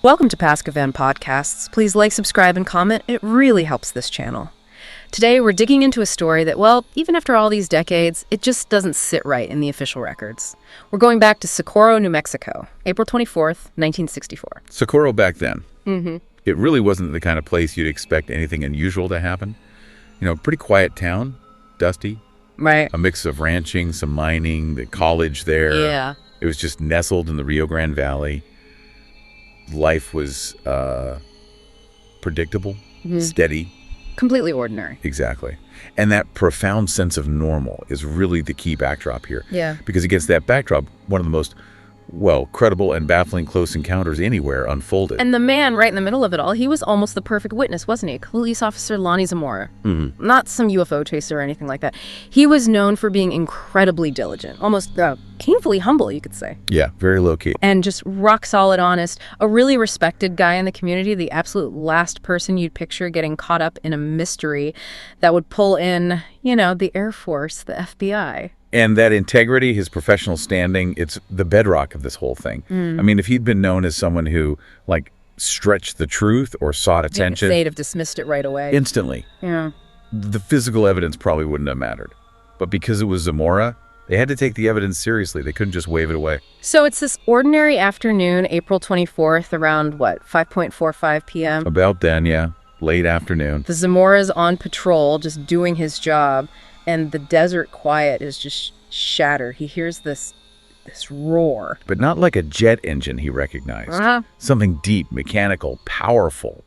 Welcome to Paskvan Podcasts. Please like, subscribe, and comment. It really helps this channel. Today, we're digging into a story that, well, even after all these decades, it just doesn't sit right in the official records. We're going back to Socorro, New Mexico, April 24th, 1964. Socorro back then. Mm-hmm. It really wasn't the kind of place you'd expect anything unusual to happen. You know, pretty quiet town, dusty. Right. A mix of ranching, some mining, the college there. Yeah. It was just nestled in the Rio Grande Valley. Life was predictable, steady. Completely ordinary. Exactly. And that profound sense of normal is really the key backdrop here. Yeah. Because against that backdrop, one of the most, credible and baffling close encounters anywhere unfolded. And the man right in the middle of it all, he was almost the perfect witness, wasn't he? Police officer Lonnie Zamora. Mm-hmm. Not some UFO chaser or anything like that. He was known for being incredibly diligent, almost painfully humble, you could say. Yeah, very low-key. And just rock-solid honest, a really respected guy in the community, the absolute last person you'd picture getting caught up in a mystery that would pull in, the Air Force, the FBI. And that integrity, his professional standing, it's the bedrock of this whole thing. I mean, if he'd been known as someone who, stretched the truth or sought attention... They'd have dismissed it right away. Instantly. Yeah. The physical evidence probably wouldn't have mattered. But because it was Zamora, they had to take the evidence seriously. They couldn't just wave it away. So it's this ordinary afternoon, April 24th, around, 5:45 p.m.? About then, yeah. Late afternoon. The Zamora's on patrol, just doing his job, and the desert quiet is just shattered. He hears this roar. But not like a jet engine, he recognized. Uh-huh. Something deep, mechanical, powerful,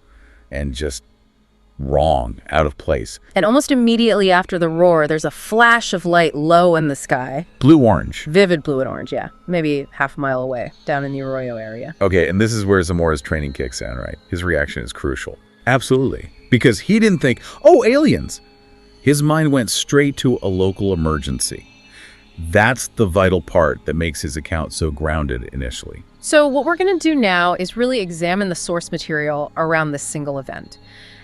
and just wrong, out of place. And almost immediately after the roar, there's a flash of light low in the sky. Blue-orange. Vivid blue and orange, yeah. Maybe half a mile away, down in the Arroyo area. Okay, and this is where Zamora's training kicks in, right? His reaction is crucial. Absolutely. Because he didn't think, aliens! His mind went straight to a local emergency. That's the vital part that makes his account so grounded initially. So what we're going to do now is really examine the source material around this single event.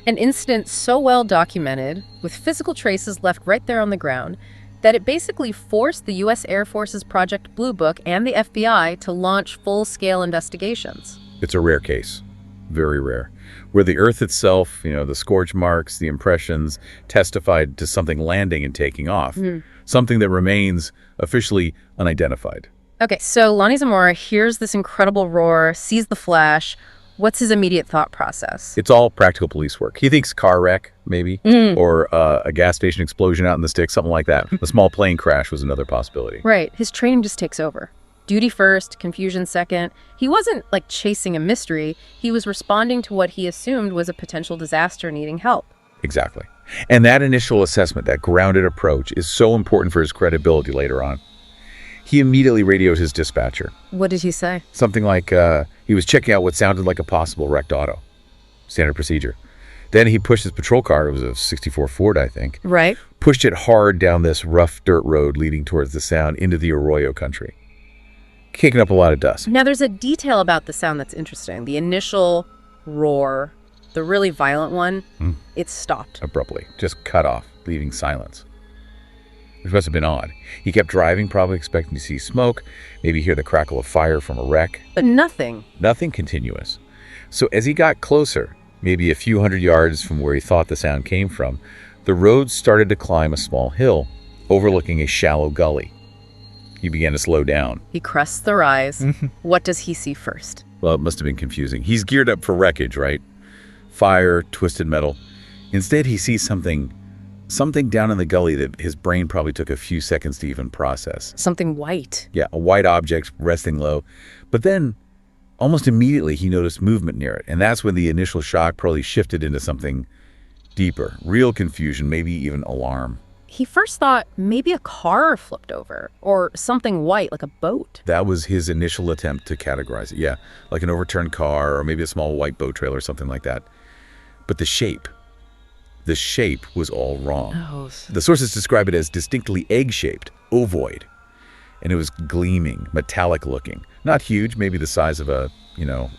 An incident so well documented, with physical traces left right there on the ground, that it basically forced the U.S. Air Force's Project Blue Book and the FBI to launch full-scale investigations. It's a rare case. Very rare. Where the Earth itself, the scorch marks, the impressions, testified to something landing and taking off. Something that remains officially unidentified. Okay, so Lonnie Zamora hears this incredible roar, sees the flash. What's his immediate thought process? It's all practical police work. He thinks car wreck, maybe, or a gas station explosion out in the sticks, something like that. A small plane crash was another possibility. Right. His training just takes over. Duty first, confusion second. He wasn't, chasing a mystery. He was responding to what he assumed was a potential disaster needing help. Exactly. And that initial assessment, that grounded approach, is so important for his credibility later on. He immediately radioed his dispatcher. What did he say? Something like he was checking out what sounded like a possible wrecked auto. Standard procedure. Then he pushed his patrol car, it was a 64 Ford, I think. Right. Pushed it hard down this rough dirt road leading towards the sound into the Arroyo country. Kicking up a lot of dust. Now, there's a detail about the sound that's interesting. The initial roar, the really violent one, it stopped. Abruptly. Just cut off, leaving silence. Which must have been odd. He kept driving, probably expecting to see smoke, maybe hear the crackle of fire from a wreck. But nothing. Nothing continuous. So as he got closer, maybe a few hundred yards from where he thought the sound came from, the road started to climb a small hill, overlooking a shallow gully. He began to slow down. He crests the rise. What does he see first? Well, it must have been confusing. He's geared up for wreckage, right? Fire, twisted metal. Instead, he sees something down in the gully that his brain probably took a few seconds to even process. Something white. Yeah, a white object resting low. But then, almost immediately, he noticed movement near it. And that's when the initial shock probably shifted into something deeper. Real confusion, maybe even alarm. He first thought maybe a car flipped over or something white, like a boat. That was his initial attempt to categorize it. Yeah, like an overturned car or maybe a small white boat trail or something like that. But the shape was all wrong. Oh. The sources describe it as distinctly egg-shaped, ovoid. And it was gleaming, metallic looking. Not huge, maybe the size of a,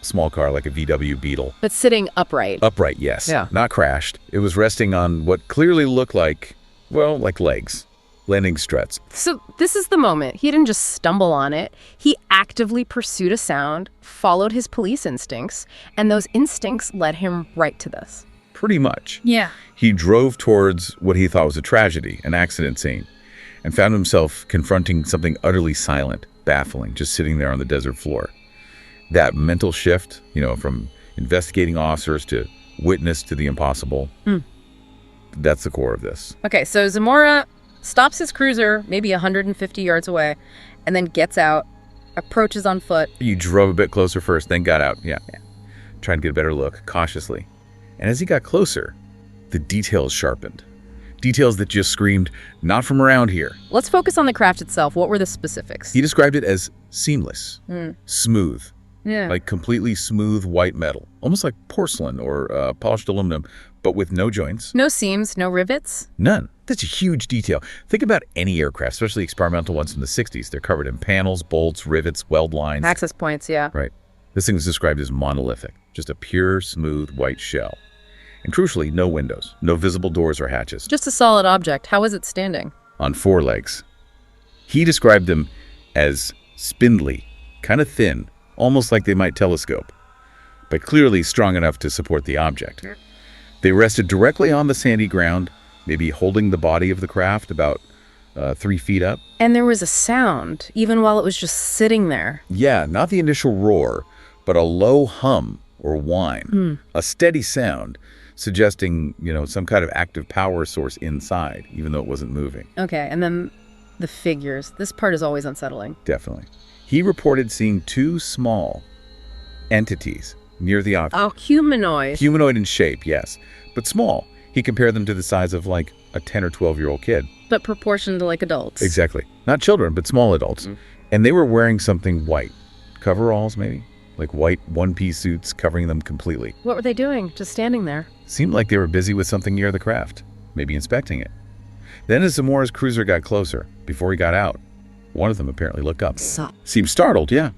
small car like a VW Beetle. But sitting upright. Upright, yes. Yeah. Not crashed. It was resting on what clearly looked like legs. landing struts. So this is the moment. He didn't just stumble on it. He actively pursued a sound, followed his police instincts, and those instincts led him right to this. Pretty much. Yeah. He drove towards what he thought was a tragedy, an accident scene, and found himself confronting something utterly silent, baffling, just sitting there on the desert floor. That mental shift, from investigating officers to witness to the impossible, that's the core of this. Okay, so Zamora stops his cruiser maybe 150 yards away, and then gets out, approaches on foot. You drove a bit closer first, then got out. Yeah. Trying to get a better look, cautiously. And as he got closer, the details sharpened. Details that just screamed, not from around here. Let's focus on the craft itself. What were the specifics? He described it as seamless, smooth, like completely smooth white metal, almost like porcelain or polished aluminum, but with no joints. No seams, no rivets? None. That's a huge detail. Think about any aircraft, especially experimental ones from the 60s. They're covered in panels, bolts, rivets, weld lines. Access points, yeah. Right. This thing is described as monolithic, just a pure, smooth white shell. And crucially, no windows, no visible doors or hatches. Just a solid object. How is it standing? On 4 legs. He described them as spindly, kind of thin, almost like they might telescope, but clearly strong enough to support the object. They rested directly on the sandy ground, maybe holding the body of the craft about 3 feet up. And there was a sound, even while it was just sitting there. Yeah, not the initial roar, but a low hum or whine, a steady sound, suggesting, some kind of active power source inside, even though it wasn't moving. Okay, and then the figures. This part is always unsettling. Definitely. He reported seeing 2 small entities near the object. Oh, humanoid. Humanoid in shape, yes, but small. He compared them to the size of like a 10 or 12-year-old kid. But proportioned to like adults. Exactly. Not children, but small adults. And they were wearing something white. Coveralls, maybe? Like white one-piece suits covering them completely. What were they doing? Just standing there? Seemed like they were busy with something near the craft, maybe inspecting it. Then as Zamora's cruiser got closer, before he got out, one of them apparently looked up. Seemed startled, yeah.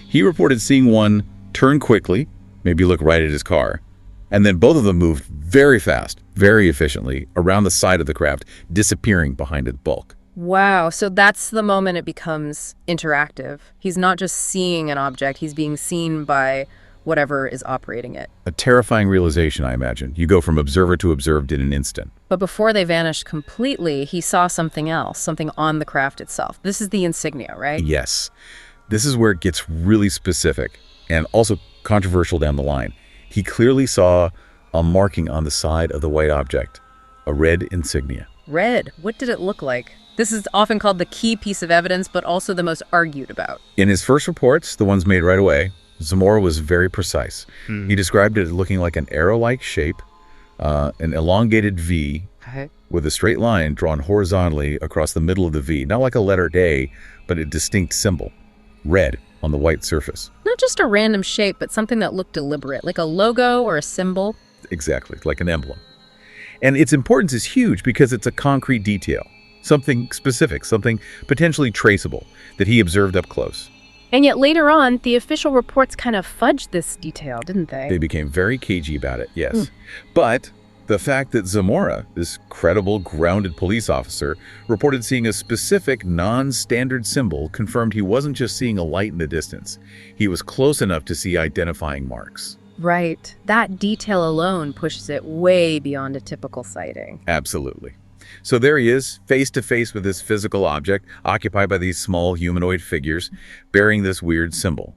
He reported seeing one turn quickly, maybe look right at his car, and then both of them moved very fast, very efficiently, around the side of the craft, disappearing behind its bulk. Wow, so that's the moment it becomes interactive. He's not just seeing an object, he's being seen by whatever is operating it. A terrifying realization, I imagine. You go from observer to observed in an instant. But before they vanished completely, he saw something else, something on the craft itself. This is the insignia, right? Yes. This is where it gets really specific and also controversial down the line. He clearly saw a marking on the side of the white object, a red insignia. Red? What did it look like? This is often called the key piece of evidence, but also the most argued about. In his first reports, the ones made right away, Zamora was very precise. He described it as looking like an arrow-like shape, an elongated V with a straight line drawn horizontally across the middle of the V, not like a letter A, but a distinct symbol, red on the white surface. Not just a random shape, but something that looked deliberate, like a logo or a symbol. Exactly, like an emblem. And its importance is huge because it's a concrete detail, something specific, something potentially traceable that he observed up close. And yet later on, the official reports kind of fudged this detail, didn't they? They became very cagey about it, yes. But the fact that Zamora, this credible, grounded police officer, reported seeing a specific, non-standard symbol confirmed he wasn't just seeing a light in the distance. He was close enough to see identifying marks. Right. That detail alone pushes it way beyond a typical sighting. Absolutely. So there he is, face to face with this physical object, occupied by these small humanoid figures, bearing this weird symbol.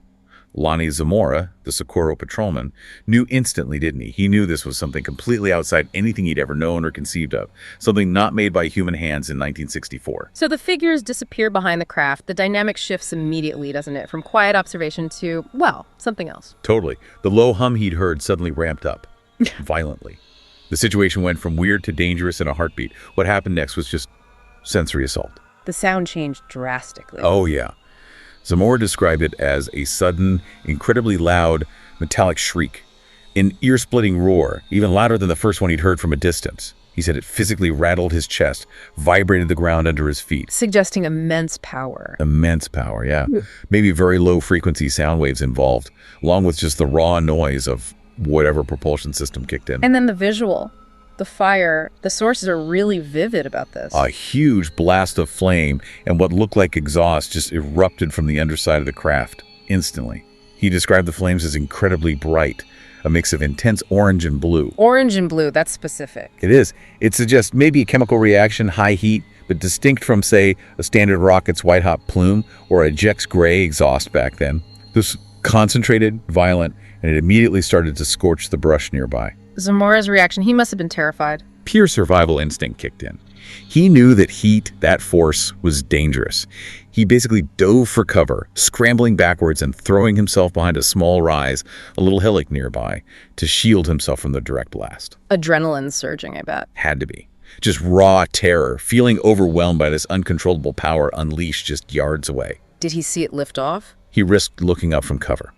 Lonnie Zamora, the Socorro patrolman, knew instantly, didn't he? He knew this was something completely outside anything he'd ever known or conceived of, something not made by human hands in 1964. So the figures disappear behind the craft. The dynamic shifts immediately, doesn't it? From quiet observation to, well, something else. Totally. The low hum he'd heard suddenly ramped up, violently. The situation went from weird to dangerous in a heartbeat. What happened next was just sensory assault. The sound changed drastically. Oh, yeah. Zamora described it as a sudden, incredibly loud, metallic shriek, an ear-splitting roar, even louder than the first one he'd heard from a distance. He said it physically rattled his chest, vibrated the ground under his feet. Suggesting immense power. Immense power, yeah. Maybe very low-frequency sound waves involved, along with just the raw noise of whatever propulsion system kicked in. And then the visual. The fire, the sources are really vivid about this. A huge blast of flame and what looked like exhaust just erupted from the underside of the craft instantly. He described the flames as incredibly bright, a mix of intense orange and blue. Orange and blue, that's specific. It is. It suggests maybe a chemical reaction, high heat, but distinct from, say, a standard rocket's white-hot plume or a Jex Gray exhaust back then. This concentrated, violent, and it immediately started to scorch the brush nearby. Zamora's reaction, he must have been terrified. Pure survival instinct kicked in. He knew that heat, that force, was dangerous. He basically dove for cover, scrambling backwards and throwing himself behind a small rise, a little hillock nearby, to shield himself from the direct blast. Adrenaline surging, I bet. Had to be. Just raw terror, feeling overwhelmed by this uncontrollable power unleashed just yards away. Did he see it lift off? He risked looking up from cover.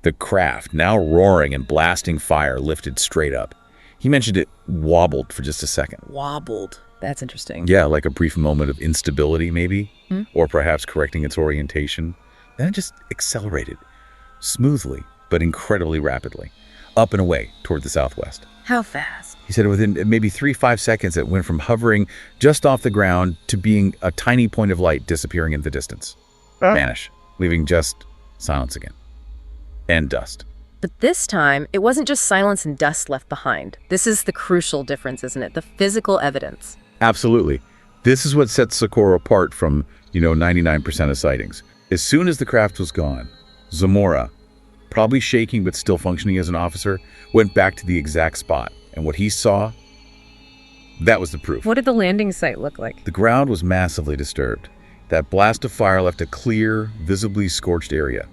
The craft, now roaring and blasting fire, lifted straight up. He mentioned it wobbled for just a second. Wobbled. That's interesting. Yeah, like a brief moment of instability, maybe, or perhaps correcting its orientation. Then it just accelerated, smoothly, but incredibly rapidly, up and away toward the southwest. How fast? He said within maybe 3-5 seconds, it went from hovering just off the ground to being a tiny point of light disappearing in the distance. Vanish, leaving just silence again. And dust. But this time, it wasn't just silence and dust left behind. This is the crucial difference, isn't it? The physical evidence. Absolutely. This is what sets Socorro apart from, 99% of sightings. As soon as the craft was gone, Zamora, probably shaking but still functioning as an officer, went back to the exact spot. And what he saw, that was the proof. What did the landing site look like? The ground was massively disturbed. That blast of fire left a clear, visibly scorched area.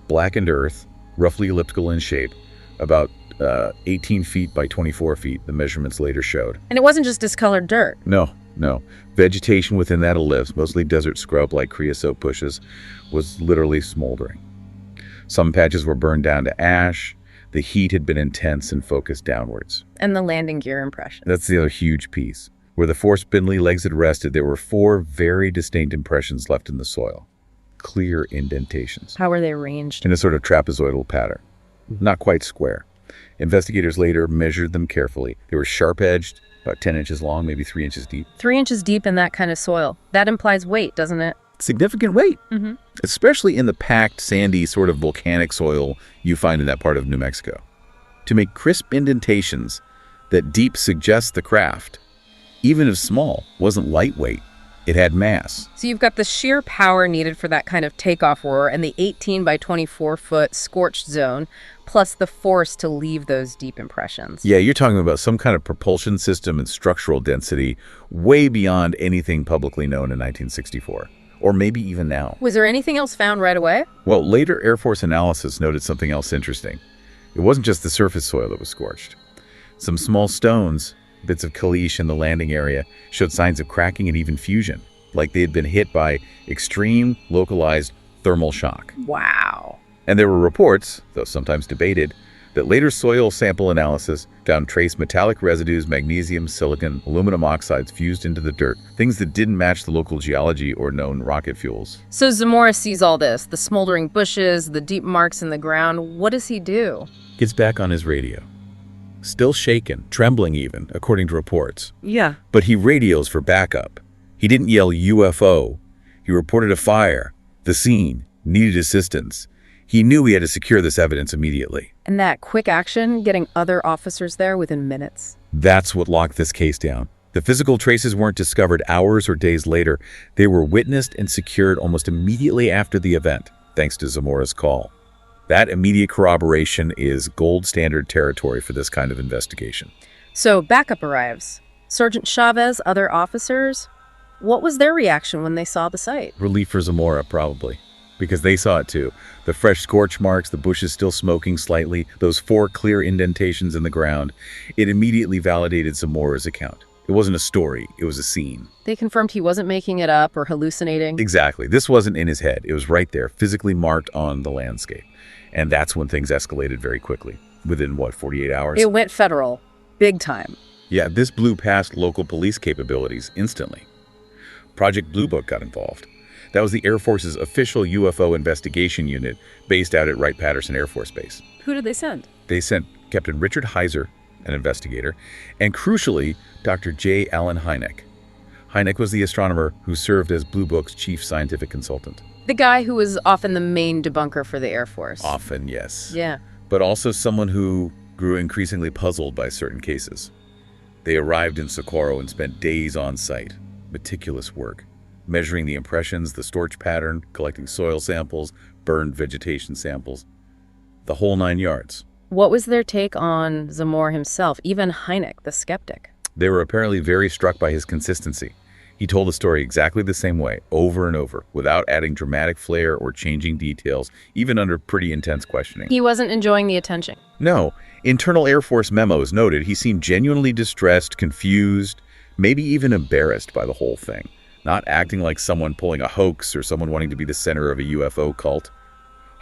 Blackened earth, roughly elliptical in shape, about 18 feet by 24 feet, the measurements later showed. And it wasn't just discolored dirt. No. Vegetation within that ellipse, mostly desert scrub like creosote bushes, was literally smoldering. Some patches were burned down to ash. The heat had been intense and focused downwards. And the landing gear impression. That's the other huge piece. Where the four spindly legs had rested, there were 4 very distinct impressions left in the soil. Clear indentations. How were they arranged? In a sort of trapezoidal pattern. Not quite square. Investigators later measured them carefully. They were sharp-edged, about 10 inches long, maybe 3 inches deep. 3 inches deep in that kind of soil. That implies weight, doesn't it? Significant weight. Especially in the packed, sandy, sort of volcanic soil you find in that part of New Mexico. To make crisp indentations that deep suggests the craft, even if small, wasn't lightweight. It had mass. So you've got the sheer power needed for that kind of takeoff roar and the 18 by 24 foot scorched zone, plus the force to leave those deep impressions. Yeah, you're talking about some kind of propulsion system and structural density way beyond anything publicly known in 1964, or maybe even now. Was there anything else found right away? Well, later Air Force analysis noted something else interesting. It wasn't just the surface soil that was scorched. Some small stones, bits of caliche in the landing area, showed signs of cracking and even fusion, like they had been hit by extreme, localized thermal shock. Wow. And there were reports, though sometimes debated, that later soil sample analysis found trace metallic residues, magnesium, silicon, aluminum oxides fused into the dirt, things that didn't match the local geology or known rocket fuels. So Zamora sees all this, the smoldering bushes, the deep marks in the ground. What does he do? Gets back on his radio. Still shaken, trembling even, according to reports. Yeah. But he radios for backup. He didn't yell UFO. He reported a fire, the scene, needed assistance. He knew he had to secure this evidence immediately. And that quick action, getting other officers there within minutes. That's what locked this case down. The physical traces weren't discovered hours or days later. They were witnessed and secured almost immediately after the event, thanks to Zamora's call. That immediate corroboration is gold standard territory for this kind of investigation. So backup arrives. Sergeant Chavez, other officers, what was their reaction when they saw the site? Relief for Zamora, probably, because they saw it too. The fresh scorch marks, the bushes still smoking slightly, those 4 clear indentations in the ground. It immediately validated Zamora's account. It wasn't a story, it was a scene. They confirmed he wasn't making it up or hallucinating. Exactly. This wasn't in his head. It was right there, physically marked on the landscape. And that's when things escalated very quickly. Within, 48 hours? It went federal. Big time. Yeah, this blew past local police capabilities instantly. Project Blue Book got involved. That was the Air Force's official UFO investigation unit based out at Wright-Patterson Air Force Base. Who did they send? They sent Captain Richard Heiser, an investigator, and crucially, Dr. J. Allen Hynek. Hynek was the astronomer who served as Blue Book's chief scientific consultant. The guy who was often the main debunker for the Air Force. Often, yes. Yeah. But also someone who grew increasingly puzzled by certain cases. They arrived in Socorro and spent days on site. Meticulous work. Measuring the impressions, the storch pattern, collecting soil samples, burned vegetation samples. The whole 9 yards. What was their take on Zamora himself, even Hynek, the skeptic? They were apparently very struck by his consistency. He told the story exactly the same way, over and over, without adding dramatic flair or changing details, even under pretty intense questioning. He wasn't enjoying the attention. No. Internal Air Force memos noted he seemed genuinely distressed, confused, maybe even embarrassed by the whole thing, not acting like someone pulling a hoax or someone wanting to be the center of a UFO cult.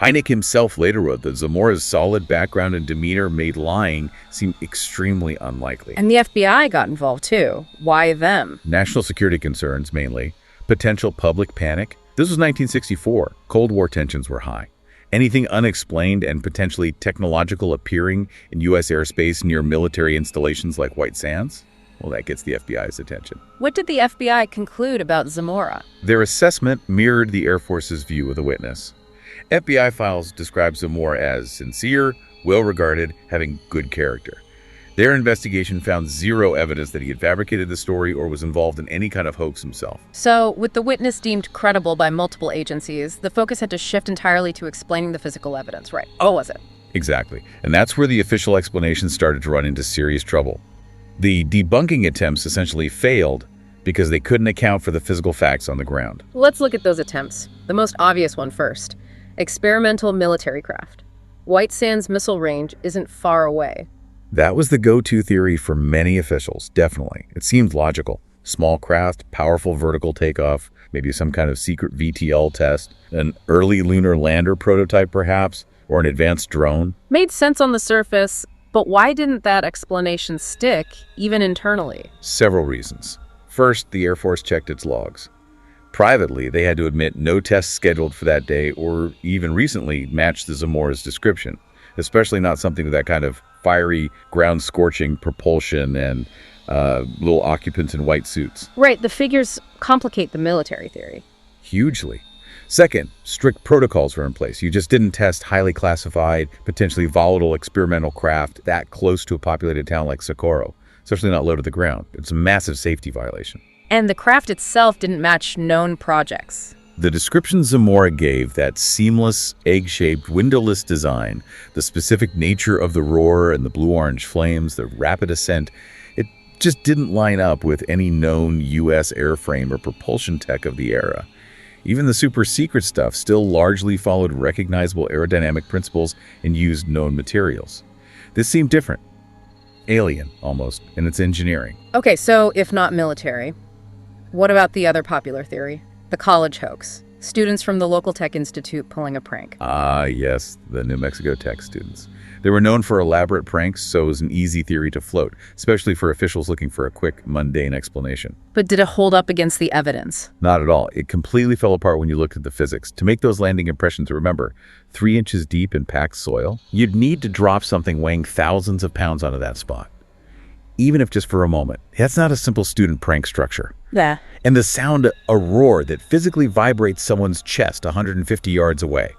Hynek himself later wrote that Zamora's solid background and demeanor made lying seem extremely unlikely. And the FBI got involved too. Why them? National security concerns, mainly. Potential public panic. This was 1964. Cold War tensions were high. Anything unexplained and potentially technological appearing in U.S. airspace near military installations like White Sands? Well, that gets the FBI's attention. What did the FBI conclude about Zamora? Their assessment mirrored the Air Force's view of the witness. FBI files describe Zamora as sincere, well-regarded, having good character. Their investigation found zero evidence that he had fabricated the story or was involved in any kind of hoax himself. So, with the witness deemed credible by multiple agencies, the focus had to shift entirely to explaining the physical evidence, right? Oh, was it? Exactly. And that's where the official explanations started to run into serious trouble. The debunking attempts essentially failed because they couldn't account for the physical facts on the ground. Let's look at those attempts. The most obvious one first. Experimental military craft. White Sands missile range isn't far away. That was the go-to theory for many officials, definitely. It seemed logical. Small craft, powerful vertical takeoff, maybe some kind of secret VTL test, an early lunar lander prototype perhaps, or an advanced drone. Made sense on the surface, but why didn't that explanation stick, even internally? Several reasons. First, the Air Force checked its logs. Privately, they had to admit no tests scheduled for that day or even recently matched the Zamora's description, especially not something with that kind of fiery, ground-scorching propulsion and little occupants in white suits. Right, the figures complicate the military theory. Hugely. Second, strict protocols were in place. You just didn't test highly classified, potentially volatile experimental craft that close to a populated town like Socorro, especially not low to the ground. It's a massive safety violation. And the craft itself didn't match known projects. The description Zamora gave, that seamless, egg-shaped, windowless design, the specific nature of the roar and the blue-orange flames, the rapid ascent, it just didn't line up with any known U.S. airframe or propulsion tech of the era. Even the super-secret stuff still largely followed recognizable aerodynamic principles and used known materials. This seemed different. Alien, almost, in its engineering. Okay, so if not military, what about the other popular theory? The college hoax. Students from the local tech institute pulling a prank. Ah, yes, the New Mexico Tech students. They were known for elaborate pranks, so it was an easy theory to float, especially for officials looking for a quick, mundane explanation. But did it hold up against the evidence? Not at all. It completely fell apart when you looked at the physics. To make those landing impressions, remember, 3 inches deep in packed soil, you'd need to drop something weighing thousands of pounds onto that spot. Even if just for a moment. That's not a simple student prank structure. Yeah. And the sound, a roar that physically vibrates someone's chest 150 yards away.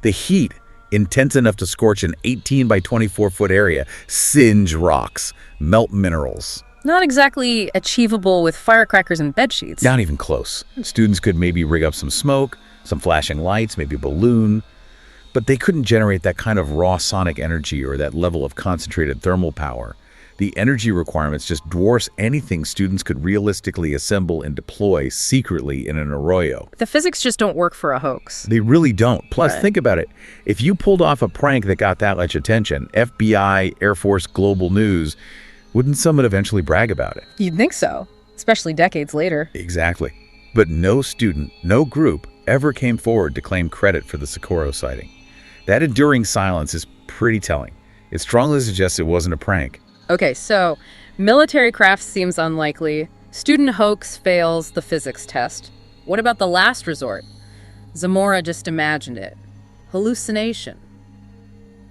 The heat, intense enough to scorch an 18 by 24-foot area, singe rocks, melt minerals. Not exactly achievable with firecrackers and bedsheets. Not even close. Students could maybe rig up some smoke, some flashing lights, maybe a balloon, but they couldn't generate that kind of raw sonic energy or that level of concentrated thermal power. The energy requirements just dwarfs anything students could realistically assemble and deploy secretly in an arroyo. The physics just don't work for a hoax. They really don't. Plus, Right. Think about it. If you pulled off a prank that got that much attention, FBI, Air Force, global news, wouldn't someone eventually brag about it? You'd think so, especially decades later. Exactly. But no student, no group ever came forward to claim credit for the Socorro sighting. That enduring silence is pretty telling. It strongly suggests it wasn't a prank. Okay, so military craft seems unlikely. Student hoax fails the physics test. What about the last resort? Zamora just imagined it. Hallucination.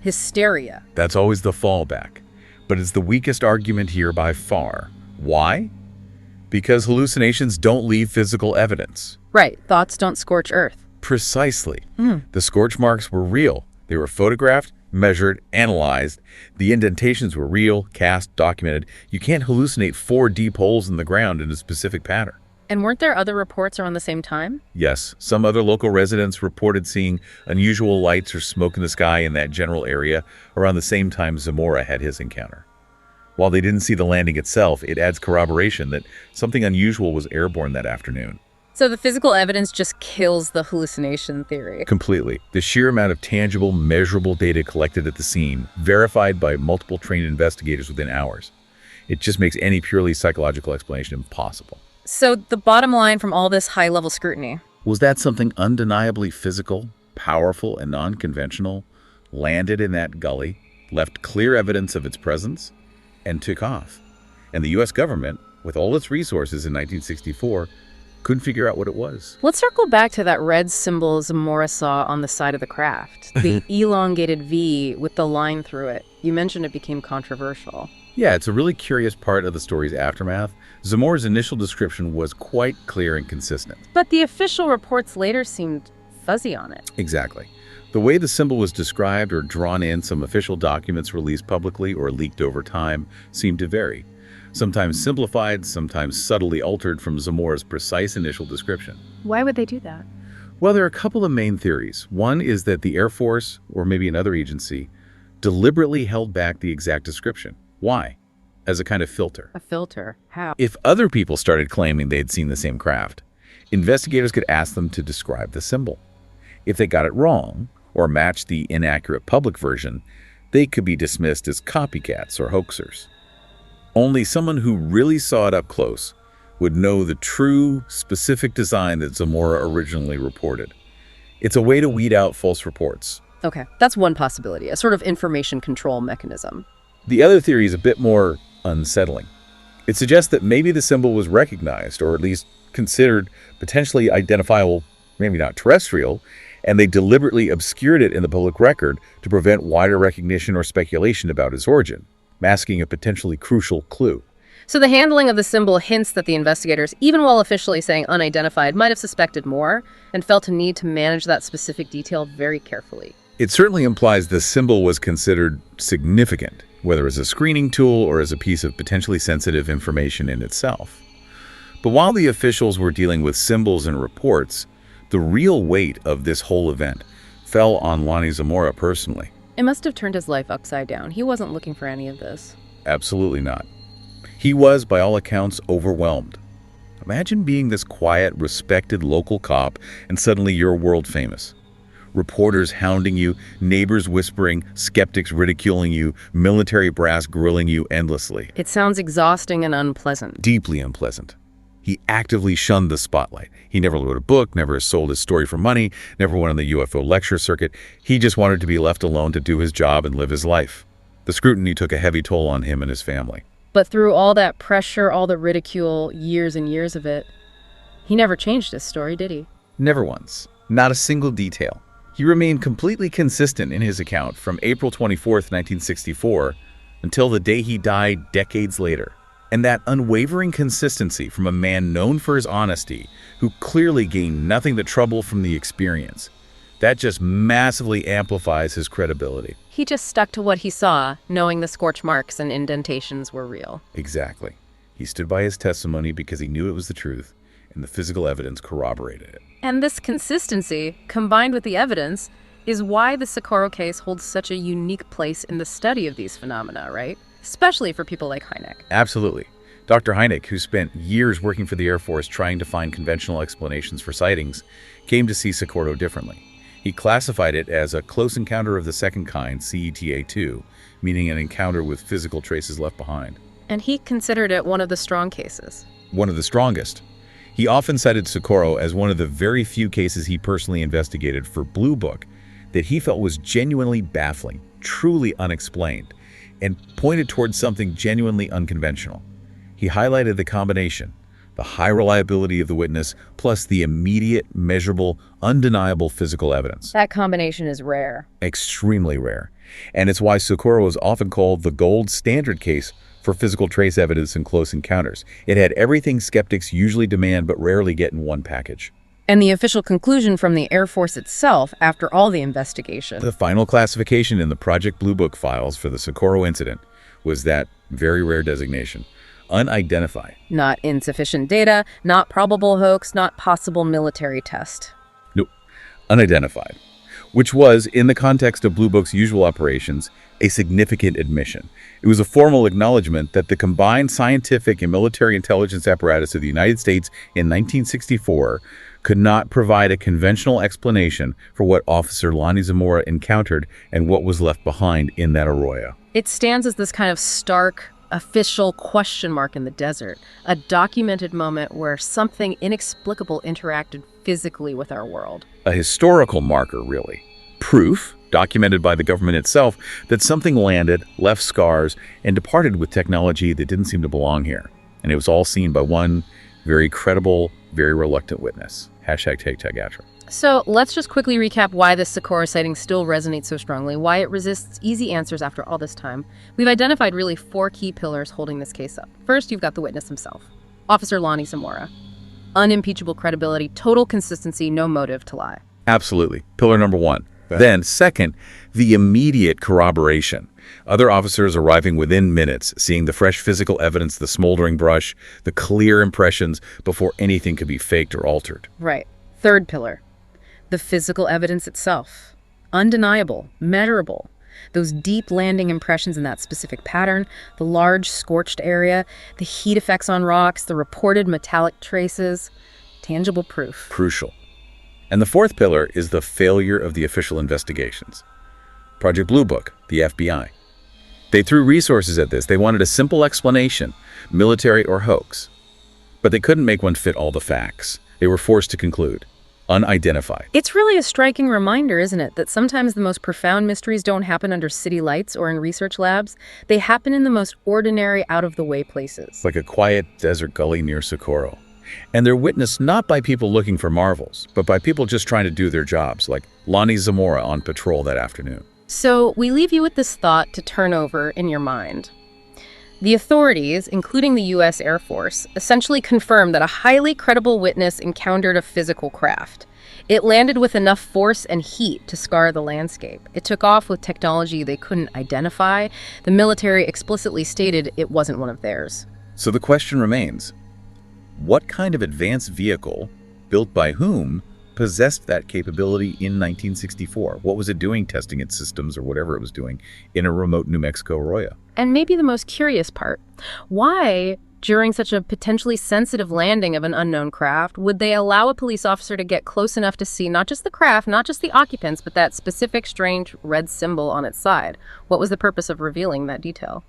Hysteria. That's always the fallback. but it's the weakest argument here by far. Why? Because hallucinations don't leave physical evidence. Right, thoughts don't scorch earth. Precisely. The scorch marks were real. They were photographed, measured, analyzed. The indentations were real, cast, documented. You can't hallucinate 4 deep holes in the ground in a specific pattern. And weren't there other reports around the same time? Yes, some other local residents reported seeing unusual lights or smoke in the sky in that general area around the same time Zamora had his encounter. While they didn't see the landing itself, it adds corroboration that something unusual was airborne that afternoon. So the physical evidence just kills the hallucination theory. Completely. The sheer amount of tangible, measurable data collected at the scene, verified by multiple trained investigators within hours. It just makes any purely psychological explanation impossible. So the bottom line from all this high-level scrutiny. Was that something undeniably physical, powerful, and non-conventional, landed in that gully, left clear evidence of its presence, and took off? And the U.S. government, with all its resources in 1964, couldn't figure out what it was. Let's circle back to that red symbol Zamora saw on the side of the craft. The elongated V with the line through it. You mentioned it became controversial. Yeah, it's a really curious part of the story's aftermath. Zamora's initial description was quite clear and consistent. But the official reports later seemed fuzzy on it. Exactly. The way the symbol was described or drawn in some official documents released publicly or leaked over time seemed to vary. Sometimes simplified, sometimes subtly altered from Zamora's precise initial description. Why would they do that? Well, there are a couple of main theories. One is that the Air Force, or maybe another agency, deliberately held back the exact description. Why? As a kind of filter. A filter? How? If other people started claiming they'd seen the same craft, investigators could ask them to describe the symbol. If they got it wrong, or matched the inaccurate public version, they could be dismissed as copycats or hoaxers. Only someone who really saw it up close would know the true, specific design that Zamora originally reported. It's a way to weed out false reports. Okay, that's one possibility, a sort of information control mechanism. The other theory is a bit more unsettling. It suggests that maybe the symbol was recognized, or at least considered potentially identifiable, maybe not terrestrial, and they deliberately obscured it in the public record to prevent wider recognition or speculation about its origin, masking a potentially crucial clue. So the handling of the symbol hints that the investigators, even while officially saying unidentified, might have suspected more and felt a need to manage that specific detail very carefully. It certainly implies the symbol was considered significant, whether as a screening tool or as a piece of potentially sensitive information in itself. But while the officials were dealing with symbols and reports, the real weight of this whole event fell on Lonnie Zamora personally. It must have turned his life upside down. He wasn't looking for any of this. Absolutely not. He was, by all accounts, overwhelmed. Imagine being this quiet, respected local cop and suddenly you're world famous. Reporters hounding you, neighbors whispering, skeptics ridiculing you, military brass grilling you endlessly. It sounds exhausting and unpleasant. Deeply unpleasant. He actively shunned the spotlight. He never wrote a book, never sold his story for money, never went on the UFO lecture circuit. He just wanted to be left alone to do his job and live his life. The scrutiny took a heavy toll on him and his family. But through all that pressure, all the ridicule, years and years of it, he never changed his story, did he? Never once. Not a single detail. He remained completely consistent in his account from April 24th, 1964, until the day he died decades later. And that unwavering consistency from a man known for his honesty, who clearly gained nothing but trouble from the experience, that just massively amplifies his credibility. He just stuck to what he saw, knowing the scorch marks and indentations were real. Exactly. He stood by his testimony because he knew it was the truth, and the physical evidence corroborated it. And this consistency, combined with the evidence, is why the Socorro case holds such a unique place in the study of these phenomena, right? Especially for people like Hynek. Absolutely. Dr. Hynek, who spent years working for the Air Force trying to find conventional explanations for sightings, came to see Socorro differently. He classified it as a close encounter of the second kind, CETA-2, meaning an encounter with physical traces left behind. And he considered it one of the strong cases. One of the strongest. He often cited Socorro as one of the very few cases he personally investigated for Blue Book that he felt was genuinely baffling, truly unexplained, and pointed towards something genuinely unconventional. He highlighted the combination, the high reliability of the witness, plus the immediate, measurable, undeniable physical evidence. That combination is rare. Extremely rare. And it's why Socorro is often called the gold standard case for physical trace evidence in close encounters. It had everything skeptics usually demand but rarely get in one package. And the official conclusion from the Air Force itself after all the investigation. The final classification in the Project Blue Book files for the Socorro incident was that very rare designation, unidentified. Not insufficient data, not probable hoax, not possible military test. Nope, unidentified, which was, in the context of Blue Book's usual operations, a significant admission. It was a formal acknowledgement that the combined scientific and military intelligence apparatus of the United States in 1964 could not provide a conventional explanation for what Officer Lonnie Zamora encountered and what was left behind in that arroyo. It stands as this kind of stark, official question mark in the desert, a documented moment where something inexplicable interacted physically with our world. A historical marker, really. Proof, documented by the government itself, that something landed, left scars, and departed with technology that didn't seem to belong here. And it was all seen by one very credible, very reluctant witness. #TakeTagAtra. So let's just quickly recap why this Socorro sighting still resonates so strongly, why it resists easy answers after all this time. We've identified really 4 key pillars holding this case up. First, you've got the witness himself, Officer Lonnie Zamora. Unimpeachable credibility, total consistency, no motive to lie. Absolutely. Pillar number 1. Then, second, the immediate corroboration. Other officers arriving within minutes, seeing the fresh physical evidence, the smoldering brush, the clear impressions before anything could be faked or altered. Right. Third pillar, the physical evidence itself. Undeniable, measurable. Those deep landing impressions in that specific pattern, the large scorched area, the heat effects on rocks, the reported metallic traces. Tangible proof. Crucial. And the fourth pillar is the failure of the official investigations. Project Blue Book, the FBI. They threw resources at this. They wanted a simple explanation, military or hoax. But they couldn't make one fit all the facts. They were forced to conclude, unidentified. It's really a striking reminder, isn't it, that sometimes the most profound mysteries don't happen under city lights or in research labs. They happen in the most ordinary, out-of-the-way places. Like a quiet desert gully near Socorro. And they're witnessed not by people looking for marvels, but by people just trying to do their jobs, like Lonnie Zamora on patrol that afternoon. So we leave you with this thought to turn over in your mind. The authorities, including the U.S. Air Force, essentially confirmed that a highly credible witness encountered a physical craft. It landed with enough force and heat to scar the landscape. It took off with technology they couldn't identify. The military explicitly stated it wasn't one of theirs. So the question remains, what kind of advanced vehicle, built by whom, possessed that capability in 1964? What was it doing testing its systems or whatever it was doing in a remote New Mexico arroyo? And maybe the most curious part, why, during such a potentially sensitive landing of an unknown craft, would they allow a police officer to get close enough to see not just the craft, not just the occupants, but that specific strange red symbol on its side? What was the purpose of revealing that detail?